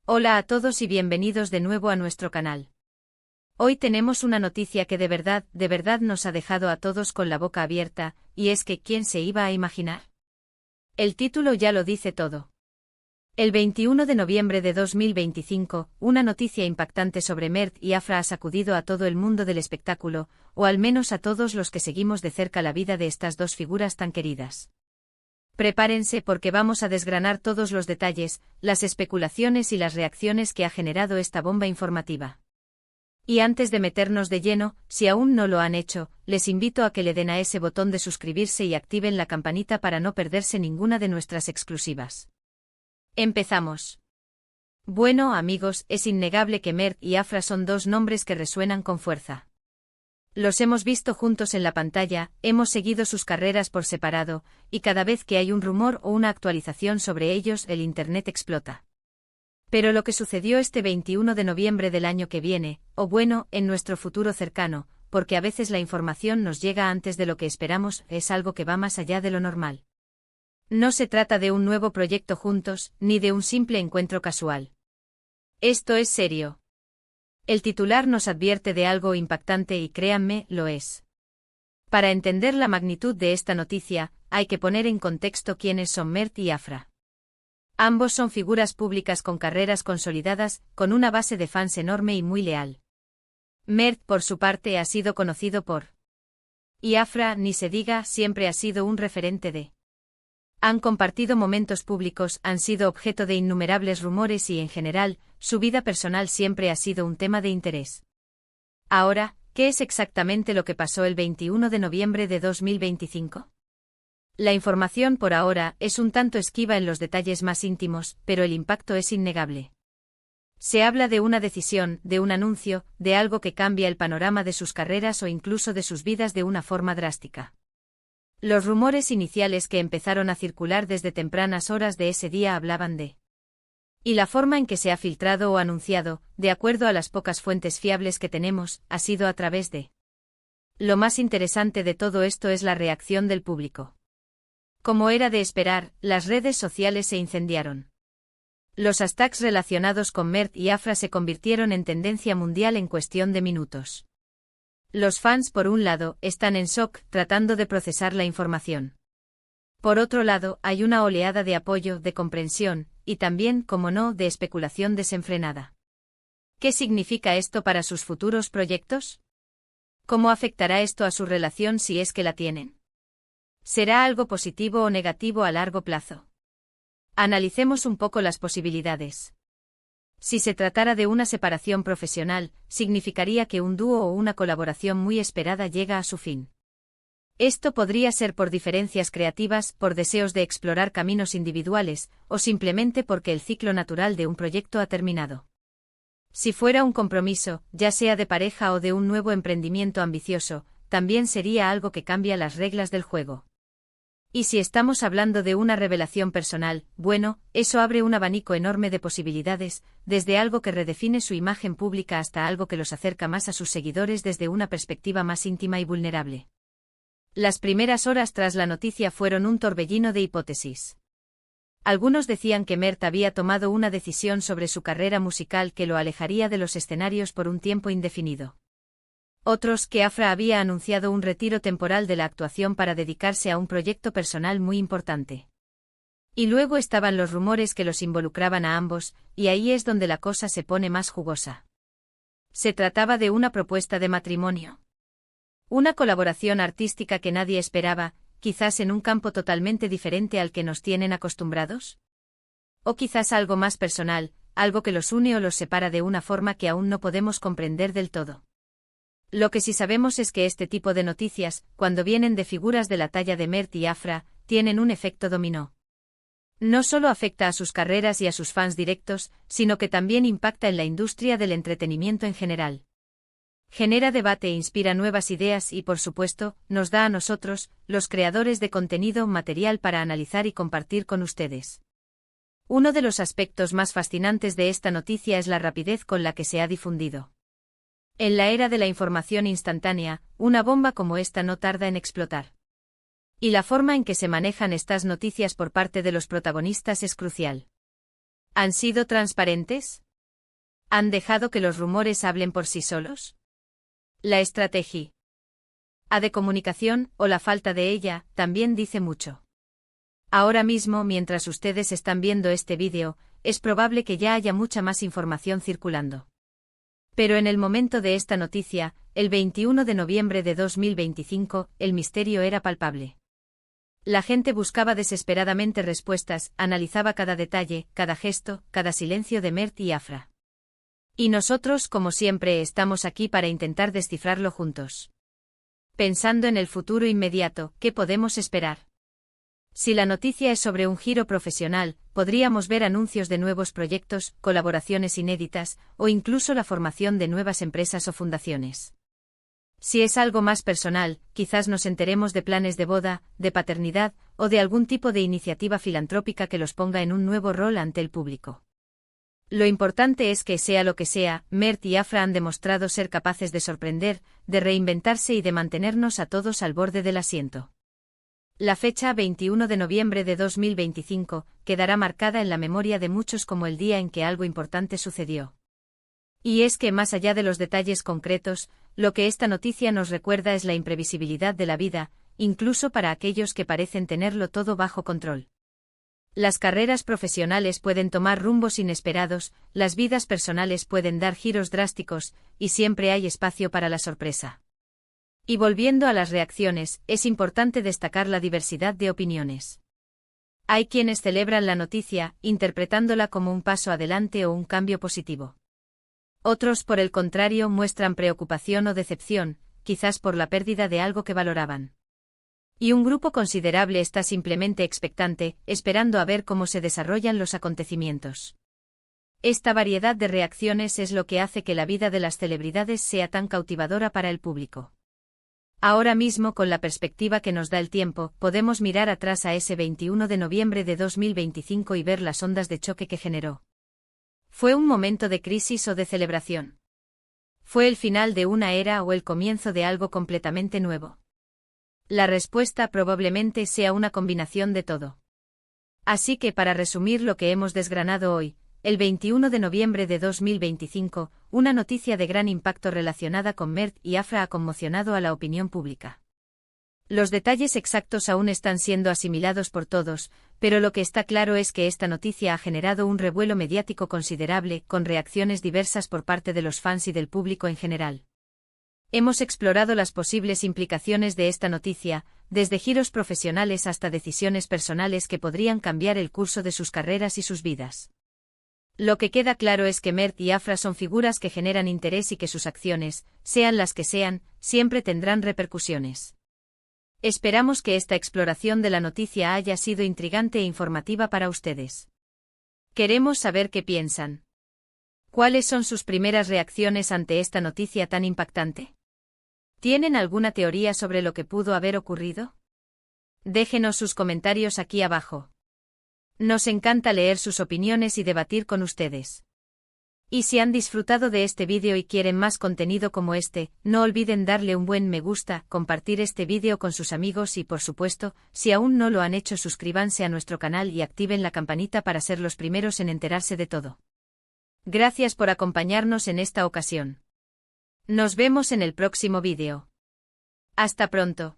Hola a todos y bienvenidos de nuevo a nuestro canal. Hoy tenemos una noticia que de verdad nos ha dejado a todos con la boca abierta, y es que ¿quién se iba a imaginar? El título ya lo dice todo. El 21 de noviembre de 2025, una noticia impactante sobre Mert y Afra ha sacudido a todo el mundo del espectáculo, o al menos a todos los que seguimos de cerca la vida de estas dos figuras tan queridas. Prepárense porque vamos a desgranar todos los detalles, las especulaciones y las reacciones que ha generado esta bomba informativa. Y antes de meternos de lleno, si aún no lo han hecho, les invito a que le den a ese botón de suscribirse y activen la campanita para no perderse ninguna de nuestras exclusivas. Empezamos. Bueno, amigos, es innegable que Mert y Afra son dos nombres que resuenan con fuerza. Los hemos visto juntos en la pantalla, hemos seguido sus carreras por separado, y cada vez que hay un rumor o una actualización sobre ellos, el internet explota. Pero lo que sucedió este 21 de noviembre del año que viene, o bueno, en nuestro futuro cercano, porque a veces la información nos llega antes de lo que esperamos, es algo que va más allá de lo normal. No se trata de un nuevo proyecto juntos, ni de un simple encuentro casual. Esto es serio. El titular nos advierte de algo impactante y créanme, lo es. Para entender la magnitud de esta noticia, hay que poner en contexto quiénes son Mert y Afra. Ambos son figuras públicas con carreras consolidadas, con una base de fans enorme y muy leal. Mert, por su parte, ha sido conocido por. Y Afra, ni se diga, siempre ha sido un referente de. Han compartido momentos públicos, han sido objeto de innumerables rumores y, en general, su vida personal siempre ha sido un tema de interés. Ahora, ¿qué es exactamente lo que pasó el 21 de noviembre de 2025? La información por ahora es un tanto esquiva en los detalles más íntimos, pero el impacto es innegable. Se habla de una decisión, de un anuncio, de algo que cambia el panorama de sus carreras o incluso de sus vidas de una forma drástica. Los rumores iniciales que empezaron a circular desde tempranas horas de ese día hablaban de. Y la forma en que se ha filtrado o anunciado, de acuerdo a las pocas fuentes fiables que tenemos, ha sido a través de. Lo más interesante de todo esto es la reacción del público. Como era de esperar, las redes sociales se incendiaron. Los hashtags relacionados con Mert y Afra se convirtieron en tendencia mundial en cuestión de minutos. Los fans, por un lado, están en shock, tratando de procesar la información. Por otro lado, hay una oleada de apoyo, de comprensión, y también, como no, de especulación desenfrenada. ¿Qué significa esto para sus futuros proyectos? ¿Cómo afectará esto a su relación si es que la tienen? ¿Será algo positivo o negativo a largo plazo? Analicemos un poco las posibilidades. Si se tratara de una separación profesional, significaría que un dúo o una colaboración muy esperada llega a su fin. Esto podría ser por diferencias creativas, por deseos de explorar caminos individuales, o simplemente porque el ciclo natural de un proyecto ha terminado. Si fuera un compromiso, ya sea de pareja o de un nuevo emprendimiento ambicioso, también sería algo que cambia las reglas del juego. Y si estamos hablando de una revelación personal, bueno, eso abre un abanico enorme de posibilidades, desde algo que redefine su imagen pública hasta algo que los acerca más a sus seguidores desde una perspectiva más íntima y vulnerable. Las primeras horas tras la noticia fueron un torbellino de hipótesis. Algunos decían que Mert había tomado una decisión sobre su carrera musical que lo alejaría de los escenarios por un tiempo indefinido. Otros que Afra había anunciado un retiro temporal de la actuación para dedicarse a un proyecto personal muy importante. Y luego estaban los rumores que los involucraban a ambos, y ahí es donde la cosa se pone más jugosa. Se trataba de una propuesta de matrimonio. Una colaboración artística que nadie esperaba, quizás en un campo totalmente diferente al que nos tienen acostumbrados. O quizás algo más personal, algo que los une o los separa de una forma que aún no podemos comprender del todo. Lo que sí sabemos es que este tipo de noticias, cuando vienen de figuras de la talla de Mert y Afra, tienen un efecto dominó. No solo afecta a sus carreras y a sus fans directos, sino que también impacta en la industria del entretenimiento en general. Genera debate e inspira nuevas ideas y, por supuesto, nos da a nosotros, los creadores de contenido, material para analizar y compartir con ustedes. Uno de los aspectos más fascinantes de esta noticia es la rapidez con la que se ha difundido. En la era de la información instantánea, una bomba como esta no tarda en explotar. Y la forma en que se manejan estas noticias por parte de los protagonistas es crucial. ¿Han sido transparentes? ¿Han dejado que los rumores hablen por sí solos? La estrategia de comunicación, o la falta de ella, también dice mucho. Ahora mismo, mientras ustedes están viendo este vídeo, es probable que ya haya mucha más información circulando. Pero en el momento de esta noticia, el 21 de noviembre de 2025, el misterio era palpable. La gente buscaba desesperadamente respuestas, analizaba cada detalle, cada gesto, cada silencio de Mert y Afra. Y nosotros, como siempre, estamos aquí para intentar descifrarlo juntos. Pensando en el futuro inmediato, ¿qué podemos esperar? Si la noticia es sobre un giro profesional, podríamos ver anuncios de nuevos proyectos, colaboraciones inéditas, o incluso la formación de nuevas empresas o fundaciones. Si es algo más personal, quizás nos enteremos de planes de boda, de paternidad, o de algún tipo de iniciativa filantrópica que los ponga en un nuevo rol ante el público. Lo importante es que, sea lo que sea, Mert y Afra han demostrado ser capaces de sorprender, de reinventarse y de mantenernos a todos al borde del asiento. La fecha 21 de noviembre de 2025 quedará marcada en la memoria de muchos como el día en que algo importante sucedió. Y es que más allá de los detalles concretos, lo que esta noticia nos recuerda es la imprevisibilidad de la vida, incluso para aquellos que parecen tenerlo todo bajo control. Las carreras profesionales pueden tomar rumbos inesperados, las vidas personales pueden dar giros drásticos, y siempre hay espacio para la sorpresa. Y volviendo a las reacciones, es importante destacar la diversidad de opiniones. Hay quienes celebran la noticia, interpretándola como un paso adelante o un cambio positivo. Otros, por el contrario, muestran preocupación o decepción, quizás por la pérdida de algo que valoraban. Y un grupo considerable está simplemente expectante, esperando a ver cómo se desarrollan los acontecimientos. Esta variedad de reacciones es lo que hace que la vida de las celebridades sea tan cautivadora para el público. Ahora mismo, con la perspectiva que nos da el tiempo, podemos mirar atrás a ese 21 de noviembre de 2025 y ver las ondas de choque que generó. ¿Fue un momento de crisis o de celebración? ¿Fue el final de una era o el comienzo de algo completamente nuevo? La respuesta probablemente sea una combinación de todo. Así que, para resumir lo que hemos desgranado hoy, el 21 de noviembre de 2025, una noticia de gran impacto relacionada con Mert y Afra ha conmocionado a la opinión pública. Los detalles exactos aún están siendo asimilados por todos, pero lo que está claro es que esta noticia ha generado un revuelo mediático considerable, con reacciones diversas por parte de los fans y del público en general. Hemos explorado las posibles implicaciones de esta noticia, desde giros profesionales hasta decisiones personales que podrían cambiar el curso de sus carreras y sus vidas. Lo que queda claro es que Mert y Afra son figuras que generan interés y que sus acciones, sean las que sean, siempre tendrán repercusiones. Esperamos que esta exploración de la noticia haya sido intrigante e informativa para ustedes. Queremos saber qué piensan. ¿Cuáles son sus primeras reacciones ante esta noticia tan impactante? ¿Tienen alguna teoría sobre lo que pudo haber ocurrido? Déjenos sus comentarios aquí abajo. Nos encanta leer sus opiniones y debatir con ustedes. Y si han disfrutado de este vídeo y quieren más contenido como este, no olviden darle un buen me gusta, compartir este vídeo con sus amigos y, por supuesto, si aún no lo han hecho, suscríbanse a nuestro canal y activen la campanita para ser los primeros en enterarse de todo. Gracias por acompañarnos en esta ocasión. Nos vemos en el próximo vídeo. Hasta pronto.